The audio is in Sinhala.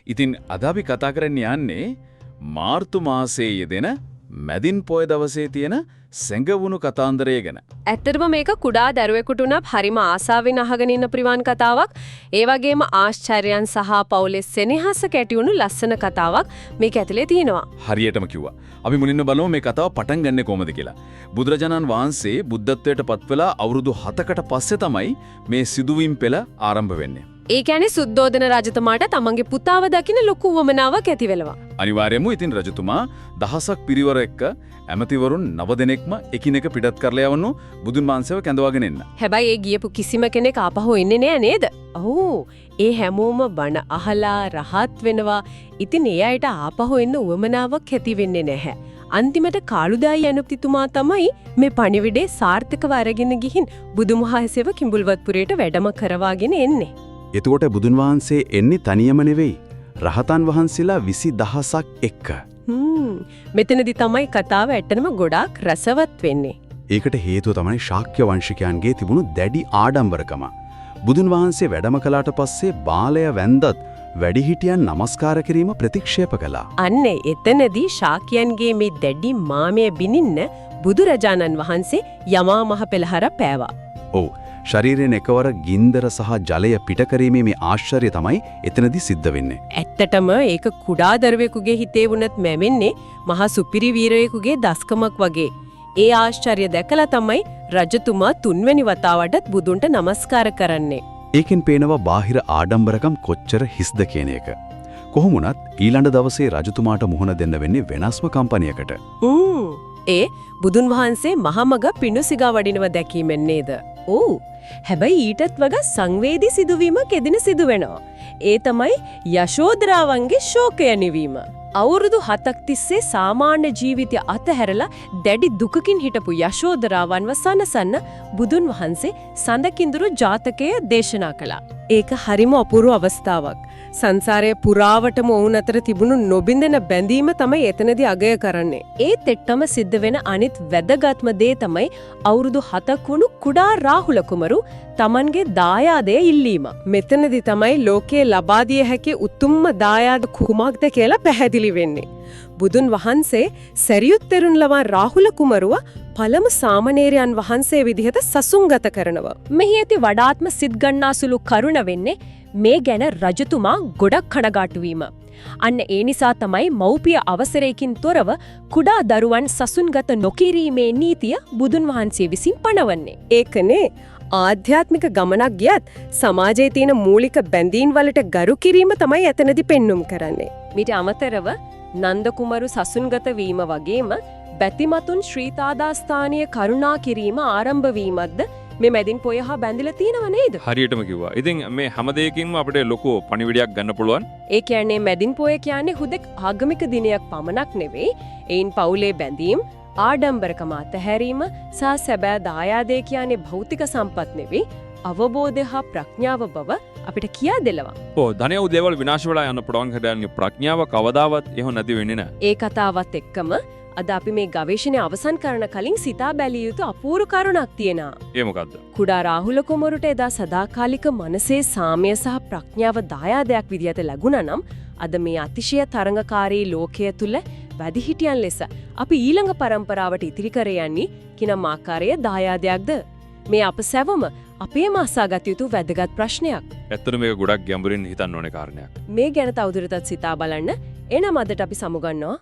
ඉතින් අද අපි කතා කරන්න යන්නේ මාර්තු මාසයේ යෙදෙන මැදින් පොය දවසේ තියෙන සැඟවුණු කතාන්දරය ගැන. ඇත්තටම මේක කුඩා දරුවෙකුට උනත් හරිම ආසාවෙන් අහගෙන ඉන්න ප්‍රිවාන් කතාවක්. ඒ වගේම ආශ්චර්යයන් සහ පවුලේ සෙනෙහස කැටිවුණු ලස්සන කතාවක් මේක ඇතුලේ තියෙනවා. හරියටම කිව්වා. අපි මුලින්ම බලමු මේ කතාව පටන් ගන්නෙ කොහොමද කියලා. බුදුරජාණන් වහන්සේ බුද්ධත්වයට පත් වෙලා අවුරුදු 7කට පස්සේ තමයි මේ සිදුවීම් පෙළ ආරම්භ වෙන්නේ. ඒ කියන්නේ සුද්ධෝදන රජතුමාට තමන්ගේ පුතාව දකින්න ලොකු වමනාවක් ඇති වෙලවා. අනිවාර්යයෙන්ම ඉතින් රජතුමා දහසක් පිරිවර එක්ක ඇමතිවරුන් 9 දෙනෙක්ම එකිනෙක පිටත් කරලා යවන්නු බුදුන් වහන්සේව කැඳවාගෙන එන්න. හැබැයි ඒ ගියපු කිසිම කෙනෙක් ආපහු එන්නේ නෑ නේද? ඔව්. ඒ හැමෝම බණ අහලා රහත් වෙනවා. ඉතින් ඒ අයට ආපහු එන්න උවමනාවක් ඇති වෙන්නේ නැහැ. අන්තිමට කාළුදායි යනුපතිතුමා තමයි මේ පණිවිඩේ සාර්ථකව අරගෙන ගිහින් බුදුමහසේව කිඹුල්වත්පුරයට වැඩම කරවාගෙන එන්නේ. එතකොට බුදුන් වහන්සේ එන්නේ තනියම නෙවෙයි. රහතන් වහන්සේලා 20000ක් එක්ක. මෙතනදී තමයි කතාව ඇත්තටම ගොඩාක් රසවත් වෙන්නේ. ඒකට හේතුව තමයි ශාක්‍ය වංශිකයන්ගේ තිබුණු දැඩි ආඩම්බරකම. බුදුන් වහන්සේ වැඩම කළාට පස්සේ බාලය වැන්දත් වැඩිහිටියන් නමස්කාර කිරීම ප්‍රතික්ෂේප කළා. අන්න එතනදී ශාක්‍යයන්ගේ මේ දැඩි මාමය බිනින්න බුදුරජාණන් වහන්සේ යමා මහ පෙළහර පෑවා. ඔව්. ශරීරයෙන් එකවර ගින්දර සහ ජලය පිට කිරීමේ මේ ආශ්චර්යය තමයි එතනදී සිද්ධ වෙන්නේ. ඇත්තටම ඒක කුඩා දරුවෙකුගේ හිතේ වුණත් මැවෙන්නේ මහා සුපිරි වීරයෙකුගේ දස්කමක් වගේ. ඒ ආශ්චර්ය දැකලා තමයි රජතුමා තුන්වෙනි වතාවටත් බුදුන්ට නමස්කාර කරන්නේ. ඒකෙන් පේනවා බාහිර ආඩම්බරකම් කොච්චර හිස්ද කියන එක. කොහොම වුණත් ඊළඟ දවසේ රජතුමාට මුහුණ දෙන්න වෙන්නේ වෙනස්ම කම්පැනියකට. ඒ බුදුන් වහන්සේ මහමග පිණුසිගා වඩිනව දැකීමෙන් නේද? ඔව්. හැබැයි ඊටත් වඩා සංවේදී සිදුවීමක් එදින සිදු වෙනවා. ඒ තමයි යශෝදරාවන්ගේ ශෝකය නිවීම. අවුරුදු 7ක් තිස්සේ සාමාන්‍ය ජීවිතය අතහැරලා දැඩි දුකකින් හිටපු යශෝදරාවන්ව සනසන්න බුදුන් වහන්සේ සඳකිඳුරු ජාතකය දේශනා කළා. ඒක හරිම අපූර්ව අවස්ථාවක්. සංසාරයේ පුරාවටම වුණ අතර තිබුණු නොබින්දෙන බැඳීම තමයි එතනදී අගය කරන්නේ. ඒත් එක්කම සිද්ධ වෙන අනිත් වැදගත්ම දේ තමයි අවුරුදු 7ක් වුණු කුඩා රාහුල කුමරු Tamanගේ දායාදය ඉල්ලීම. මෙතනදී තමයි ලෝකයේ ලබා දිය හැකි උතුම්ම දායාද කුමක්ද කියලා පැහැදිලි වෙන්නේ. බුදුන් වහන්සේ සරියුත් තෙරුන් ලවා රාහුල කුමරුව පළමු සාමණේරයන් වහන්සේ විදිහට සසුන්ගත කරනවා. මෙහි ඇති වඩාත්ම සිත් ගන්නාසුළු කරුණ වෙන්නේ මේ ගැන රජතුමා ගොඩක් කනගාටු වීම. අන්න ඒ නිසා තමයි මව්පිය අවසරයකින් තොරව කුඩා දරුවන් සසුන්ගත නොකිරීමේ නීතිය බුදුන් වහන්සේ විසින් පනවන්නේ. ඒකනේ ආධ්‍යාත්මික ගමනක් ගියත් සමාජයේ තියෙන මූලික බැඳීම් වලට ගරු කිරීම තමයි එතනදී පෙන්눔 කරන්නේ. මීට අමතරව නන්ද කුමරු සසුන්ගත වීම වගේම බැතිමතුන් ශ්‍රීතාදාස්ථානීය කරුණා කිරීම ආරම්භ වීමක්ද මේ මැදින් පොය හා බැඳිලා තියෙනව නේද? හරියටම කිව්වා. ඉතින් මේ හැම දෙයකින්ම අපිට ලොකු පණිවිඩයක් ගන්න පුළුවන්. ඒ කියන්නේ මැදින් පොය කියන්නේ හුදෙක් ආගමික දිනයක් පමණක් නෙවෙයි. ඒන් පවුලේ බැඳීම්, ආඩම්බරකම අතහැරීම සහ සැබෑ දායාදේ කියන්නේ භෞතික සම්පත් නෙවෙයි. අවබෝධය හා ප්‍රඥාව බව අපිට කියා දෙලවා. ඔව් ධනය උදේවල් විනාශ වෙලා යන ප්‍රොඩක්ට් හදන්නේ ප්‍රඥාව කවදාවත් එහෙම නැති වෙන්නේ නැහැ. ඒ කතාවත් එක්කම අද අපි මේ ගවේෂණය අවසන් කරන කලින් සිතා බැලිය යුතු අපූර්ව කරුණක් තියෙනවා. ඒ මොකද්ද? කුඩා රාහුල කුමරුට එදා සදාකාලික මනසේ සාමය සහ ප්‍රඥාව දායාදයක් විදියට ලැබුණා නම් අද මේ අතිශය තරඟකාරී ලෝකය තුල වැඩිහිටියන් ලෙස අපි ඊළඟ පරම්පරාවට ඉතිරි කර යන්නේ කිනම් ආකාරයේ දායාදයක්ද? මේ අප සැවම අපේම අසාගත යුතු වැදගත් ප්‍රශ්නයක්. ඇත්තටම මේක ගොඩක් ගැඹුරින් හිතන්න ඕනේ කාරණයක්. මේ ගැන තවදුරටත් සිතා බලන්න එනම අදට අපි සමුගන්නවා.